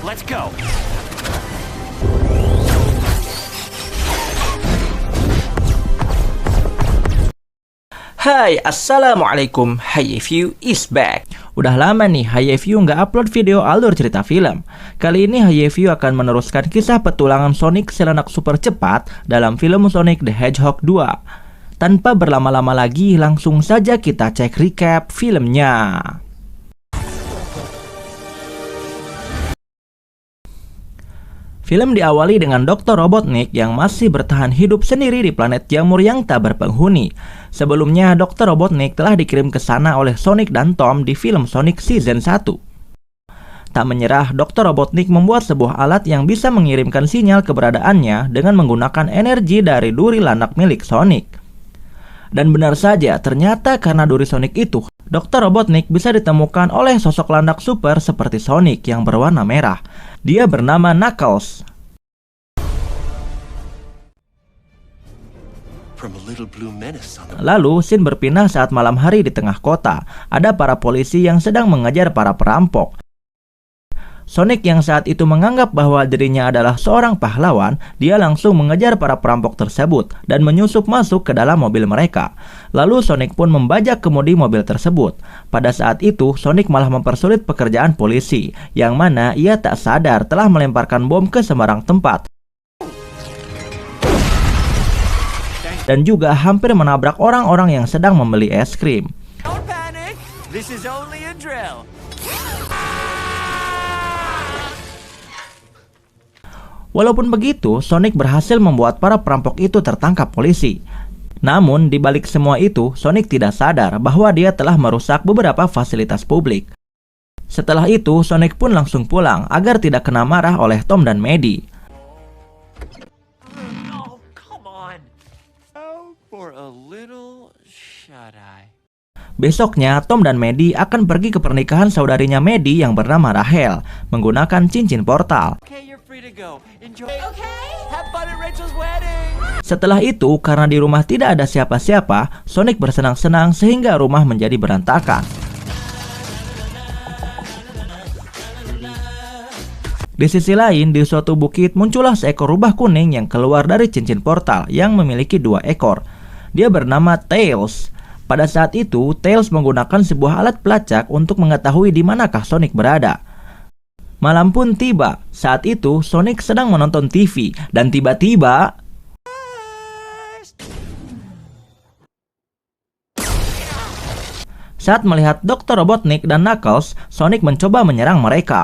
Let's go. Hai, assalamualaikum. HiYeView is back. Udah lama nih HiYeView nggak upload video alur cerita film. Kali ini HiYeView akan meneruskan kisah petualangan Sonic si anak super cepat dalam film Sonic the Hedgehog 2. Tanpa berlama-lama lagi, langsung saja kita cek recap filmnya. Film diawali dengan Dr. Robotnik yang masih bertahan hidup sendiri di planet jamur yang tak berpenghuni. Sebelumnya, Dr. Robotnik telah dikirim ke sana oleh Sonic dan Tom di film Sonic Season 1. Tak menyerah, Dr. Robotnik membuat sebuah alat yang bisa mengirimkan sinyal keberadaannya dengan menggunakan energi dari duri landak milik Sonic. Dan benar saja, ternyata karena duri Sonic itu, Dr. Robotnik bisa ditemukan oleh sosok landak super seperti Sonic yang berwarna merah. Dia bernama Knuckles. Lalu, scene berpindah saat malam hari di tengah kota. Ada para polisi yang sedang mengejar para perampok. Sonic yang saat itu menganggap bahwa dirinya adalah seorang pahlawan, dia langsung mengejar para perampok tersebut dan menyusup masuk ke dalam mobil mereka. Lalu Sonic pun membajak kemudi mobil tersebut. Pada saat itu, Sonic malah mempersulit pekerjaan polisi, yang mana ia tak sadar telah melemparkan bom ke sembarang tempat. Dan juga hampir menabrak orang-orang yang sedang membeli es krim. Don't panic. This is only a drill. Walaupun begitu, Sonic berhasil membuat para perampok itu tertangkap polisi. Namun, di balik semua itu, Sonic tidak sadar bahwa dia telah merusak beberapa fasilitas publik. Setelah itu, Sonic pun langsung pulang agar tidak kena marah oleh Tom dan Maddie. Oh, come on. Oh, for a little shut-eye. Besoknya, Tom dan Maddie akan pergi ke pernikahan saudarinya Maddie yang bernama Rachel menggunakan cincin portal. Okay, you're free to go. Enjoy. Okay. Have fun at Rachel's wedding. Setelah itu, karena di rumah tidak ada siapa-siapa, Sonic bersenang-senang sehingga rumah menjadi berantakan. Di sisi lain, di suatu bukit muncullah seekor rubah kuning yang keluar dari cincin portal yang memiliki 2 ekor. Dia bernama Tails. Pada saat itu, Tails menggunakan sebuah alat pelacak untuk mengetahui di manakah Sonic berada. Malam pun tiba. Saat itu, Sonic sedang menonton TV dan tiba-tiba saat melihat Dr. Robotnik dan Knuckles, Sonic mencoba menyerang mereka.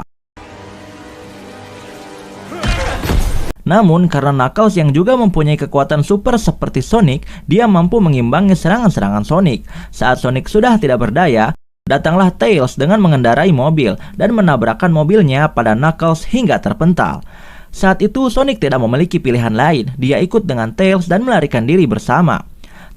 Namun, karena Knuckles yang juga mempunyai kekuatan super seperti Sonic, dia mampu mengimbangi serangan-serangan Sonic. Saat Sonic sudah tidak berdaya, datanglah Tails dengan mengendarai mobil dan menabrakkan mobilnya pada Knuckles hingga terpental. Saat itu, Sonic tidak memiliki pilihan lain. Dia ikut dengan Tails dan melarikan diri bersama.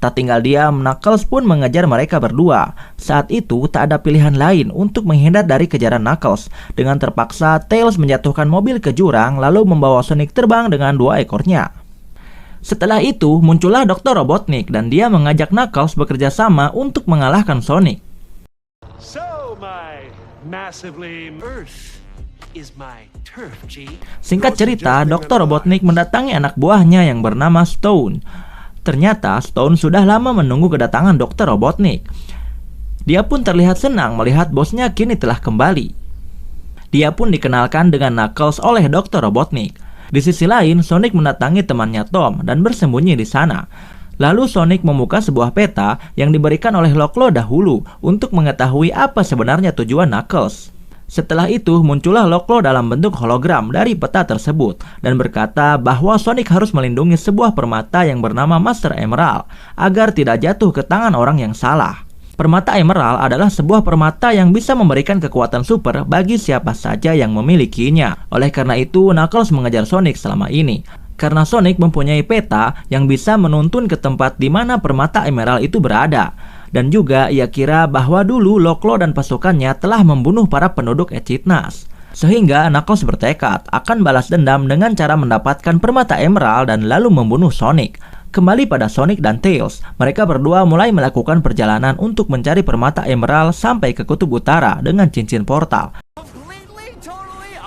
Tak tinggal diam, Knuckles pun mengejar mereka berdua. Saat itu, tak ada pilihan lain untuk menghindar dari kejaran Knuckles. Dengan terpaksa, Tails menjatuhkan mobil ke jurang lalu membawa Sonic terbang dengan 2 ekornya. Setelah itu, muncullah Dr. Robotnik dan dia mengajak Knuckles bekerja sama untuk mengalahkan Sonic. So, my massively Earth is my turf, G. Singkat cerita, Dr. Robotnik mendatangi anak buahnya yang bernama Stone. Ternyata Stone sudah lama menunggu kedatangan Dr. Robotnik. Dia pun terlihat senang melihat bosnya kini telah kembali. Dia pun dikenalkan dengan Knuckles oleh Dr. Robotnik. Di sisi lain, Sonic mendatangi temannya Tom dan bersembunyi di sana. Lalu Sonic membuka sebuah peta yang diberikan oleh Loklo dahulu untuk mengetahui apa sebenarnya tujuan Knuckles. Setelah itu, muncullah Loklo dalam bentuk hologram dari peta tersebut dan berkata bahwa Sonic harus melindungi sebuah permata yang bernama Master Emerald agar tidak jatuh ke tangan orang yang salah. Permata Emerald adalah sebuah permata yang bisa memberikan kekuatan super bagi siapa saja yang memilikinya. Oleh karena itu, Knuckles mengejar Sonic selama ini. Karena Sonic mempunyai peta yang bisa menuntun ke tempat di mana permata Emerald itu berada. Dan juga ia kira bahwa dulu Loklo dan pasukannya telah membunuh para penduduk Echidnas. Sehingga Knuckles bertekad akan balas dendam dengan cara mendapatkan permata Emerald dan lalu membunuh Sonic. Kembali pada Sonic dan Tails, mereka berdua mulai melakukan perjalanan untuk mencari permata Emerald sampai ke kutub utara dengan cincin portal. Completely, totally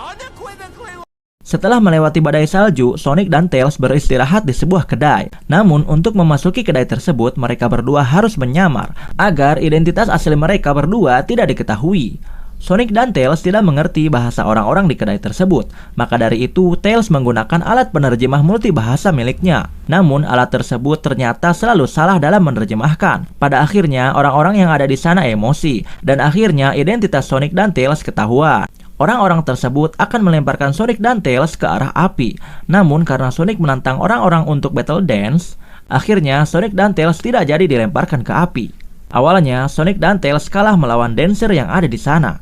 Setelah melewati badai salju, Sonic dan Tails beristirahat di sebuah kedai. Namun, untuk memasuki kedai tersebut, mereka berdua harus menyamar agar identitas asli mereka berdua tidak diketahui. Sonic dan Tails tidak mengerti bahasa orang-orang di kedai tersebut. Maka dari itu, Tails menggunakan alat penerjemah multibahasa miliknya. Namun, alat tersebut ternyata selalu salah dalam menerjemahkan. Pada akhirnya, orang-orang yang ada di sana emosi. Dan akhirnya, identitas Sonic dan Tails ketahuan. Orang-orang tersebut akan melemparkan Sonic dan Tails ke arah api. Namun, karena Sonic menantang orang-orang untuk battle dance, akhirnya Sonic dan Tails tidak jadi dilemparkan ke api. Awalnya, Sonic dan Tails kalah melawan dancer yang ada di sana.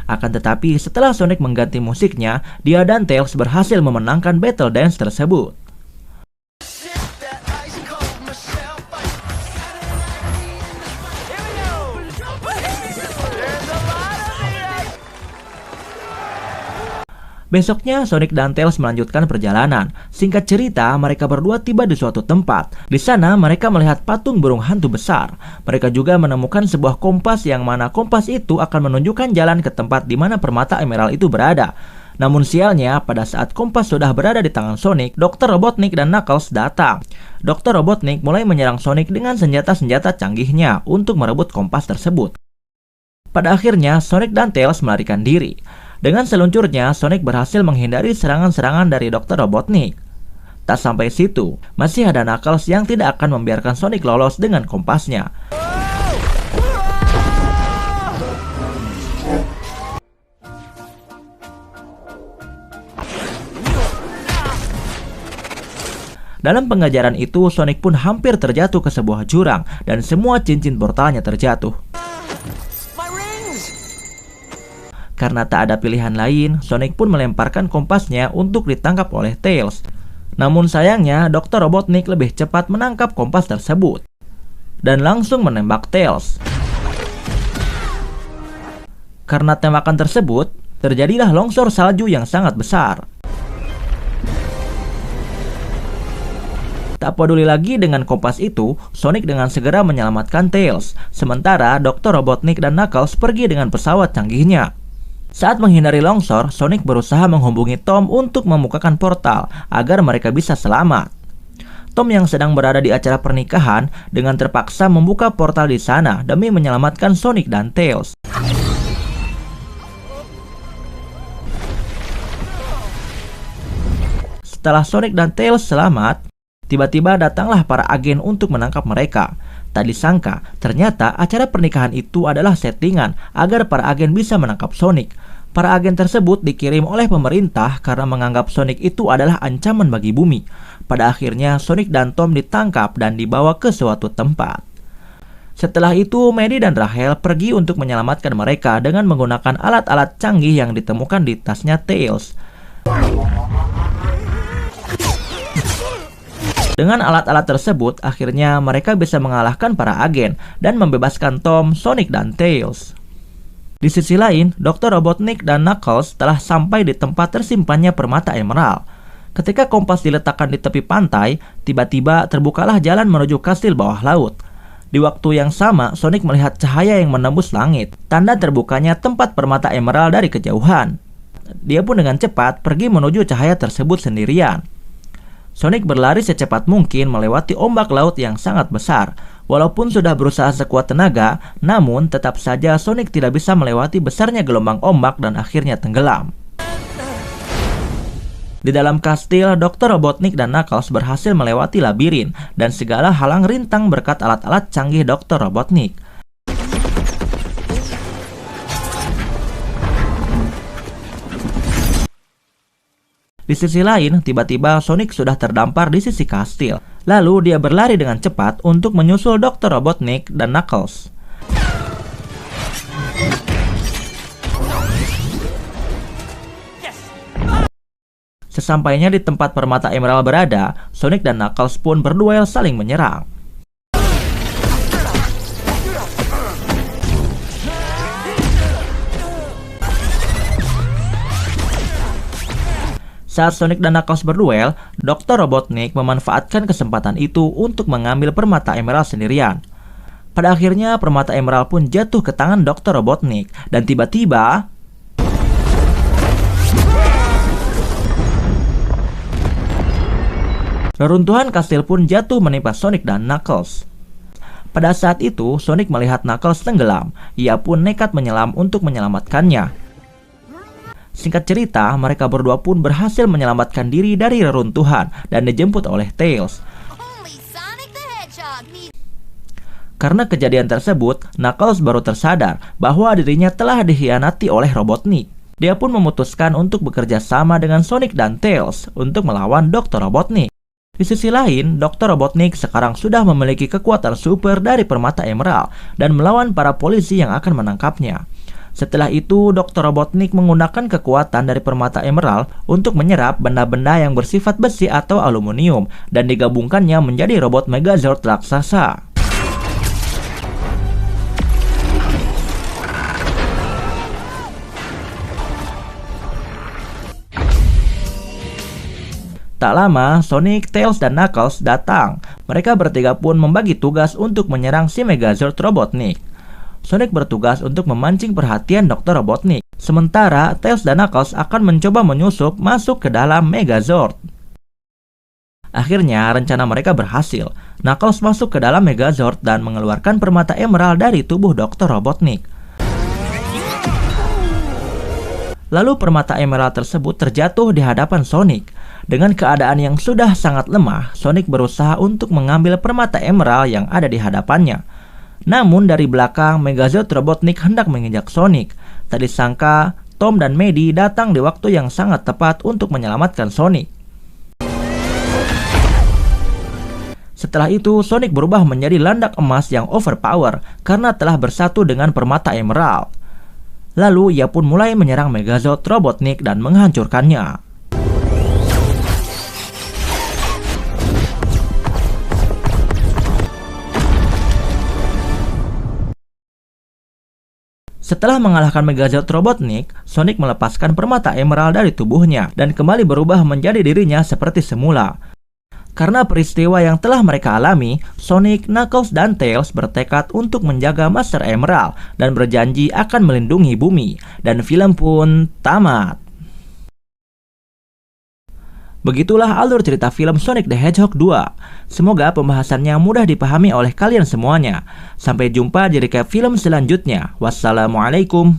Akan tetapi, setelah Sonic mengganti musiknya, dia dan Tails berhasil memenangkan battle dance tersebut. Besoknya, Sonic dan Tails melanjutkan perjalanan. Singkat cerita, mereka berdua tiba di suatu tempat. Di sana, mereka melihat patung burung hantu besar. Mereka juga menemukan sebuah kompas yang mana kompas itu akan menunjukkan jalan ke tempat di mana permata emerald itu berada. Namun sialnya, pada saat kompas sudah berada di tangan Sonic, Dr. Robotnik dan Knuckles datang. Dr. Robotnik mulai menyerang Sonic dengan senjata-senjata canggihnya untuk merebut kompas tersebut. Pada akhirnya, Sonic dan Tails melarikan diri. Dengan seluncurnya, Sonic berhasil menghindari serangan-serangan dari Dr. Robotnik. Tak sampai situ, masih ada Knuckles yang tidak akan membiarkan Sonic lolos dengan kompasnya. Dalam pengejaran itu, Sonic pun hampir terjatuh ke sebuah jurang dan semua cincin portalnya terjatuh. Karena tak ada pilihan lain, Sonic pun melemparkan kompasnya untuk ditangkap oleh Tails. Namun sayangnya, Dr. Robotnik lebih cepat menangkap kompas tersebut dan langsung menembak Tails. Karena tembakan tersebut, terjadilah longsor salju yang sangat besar. Tak peduli lagi dengan kompas itu, Sonic dengan segera menyelamatkan Tails. Sementara Dr. Robotnik dan Knuckles pergi dengan pesawat canggihnya. Saat menghindari longsor, Sonic berusaha menghubungi Tom untuk membukakan portal agar mereka bisa selamat. Tom yang sedang berada di acara pernikahan dengan terpaksa membuka portal di sana demi menyelamatkan Sonic dan Tails. Setelah Sonic dan Tails selamat, tiba-tiba datanglah para agen untuk menangkap mereka. Tak disangka, ternyata acara pernikahan itu adalah settingan agar para agen bisa menangkap Sonic. Para agen tersebut dikirim oleh pemerintah karena menganggap Sonic itu adalah ancaman bagi bumi. Pada akhirnya, Sonic dan Tom ditangkap dan dibawa ke suatu tempat. Setelah itu, Maddie dan Rachel pergi untuk menyelamatkan mereka dengan menggunakan alat-alat canggih yang ditemukan di tasnya Tails. Dengan alat-alat tersebut, akhirnya mereka bisa mengalahkan para agen dan membebaskan Tom, Sonic, dan Tails. Di sisi lain, Dr. Robotnik dan Knuckles telah sampai di tempat tersimpannya permata emerald. Ketika kompas diletakkan di tepi pantai, tiba-tiba terbukalah jalan menuju kastil bawah laut. Di waktu yang sama, Sonic melihat cahaya yang menembus langit, tanda terbukanya tempat permata emerald dari kejauhan. Dia pun dengan cepat pergi menuju cahaya tersebut sendirian. Sonic berlari secepat mungkin melewati ombak laut yang sangat besar. Walaupun sudah berusaha sekuat tenaga, namun tetap saja Sonic tidak bisa melewati besarnya gelombang ombak dan akhirnya tenggelam. Di dalam kastil, Dr. Robotnik dan Knuckles berhasil melewati labirin dan segala halang rintang berkat alat-alat canggih Dr. Robotnik. Di sisi lain, tiba-tiba Sonic sudah terdampar di sisi kastil. Lalu dia berlari dengan cepat untuk menyusul Dr. Robotnik dan Knuckles. Sesampainya di tempat permata emerald berada, Sonic dan Knuckles pun berduel saling menyerang. Saat Sonic dan Knuckles berduel, Dr. Robotnik memanfaatkan kesempatan itu untuk mengambil permata emerald sendirian. Pada akhirnya permata emerald pun jatuh ke tangan Dr. Robotnik dan tiba-tiba reruntuhan kastil pun jatuh menimpa Sonic dan Knuckles. Pada saat itu, Sonic melihat Knuckles tenggelam. Ia pun nekat menyelam untuk menyelamatkannya. Singkat cerita, mereka berdua pun berhasil menyelamatkan diri dari reruntuhan dan dijemput oleh Tails. Karena kejadian tersebut, Knuckles baru tersadar bahwa dirinya telah dikhianati oleh Robotnik. Dia pun memutuskan untuk bekerja sama dengan Sonic dan Tails untuk melawan Dr. Robotnik. Di sisi lain, Dr. Robotnik sekarang sudah memiliki kekuatan super dari permata emerald dan melawan para polisi yang akan menangkapnya. Setelah itu, Dr. Robotnik menggunakan kekuatan dari permata emerald untuk menyerap benda-benda yang bersifat besi atau aluminium dan digabungkannya menjadi robot Megazord raksasa. Tak lama, Sonic, Tails, dan Knuckles datang. Mereka bertiga pun membagi tugas untuk menyerang si Megazord Robotnik. Sonic bertugas untuk memancing perhatian Dr. Robotnik. Sementara, Tails dan Knuckles akan mencoba menyusup masuk ke dalam Megazord. Akhirnya, rencana mereka berhasil. Knuckles masuk ke dalam Megazord dan mengeluarkan permata emerald dari tubuh Dr. Robotnik. Lalu permata emerald tersebut terjatuh di hadapan Sonic. Dengan keadaan yang sudah sangat lemah, Sonic berusaha untuk mengambil permata emerald yang ada di hadapannya. Namun dari belakang, Megazord Robotnik hendak menginjak Sonic. Tak disangka, Tom dan Maddie datang di waktu yang sangat tepat untuk menyelamatkan Sonic. Setelah itu, Sonic berubah menjadi landak emas yang overpower karena telah bersatu dengan permata emerald. Lalu ia pun mulai menyerang Megazord Robotnik dan menghancurkannya. Setelah mengalahkan Megazord Robotnik, Sonic melepaskan permata emerald dari tubuhnya dan kembali berubah menjadi dirinya seperti semula. Karena peristiwa yang telah mereka alami, Sonic, Knuckles, dan Tails bertekad untuk menjaga Master Emerald dan berjanji akan melindungi bumi. Dan film pun tamat. Begitulah alur cerita film Sonic the Hedgehog 2. Semoga pembahasannya mudah dipahami oleh kalian semuanya. Sampai jumpa di recap film selanjutnya. Wassalamualaikum.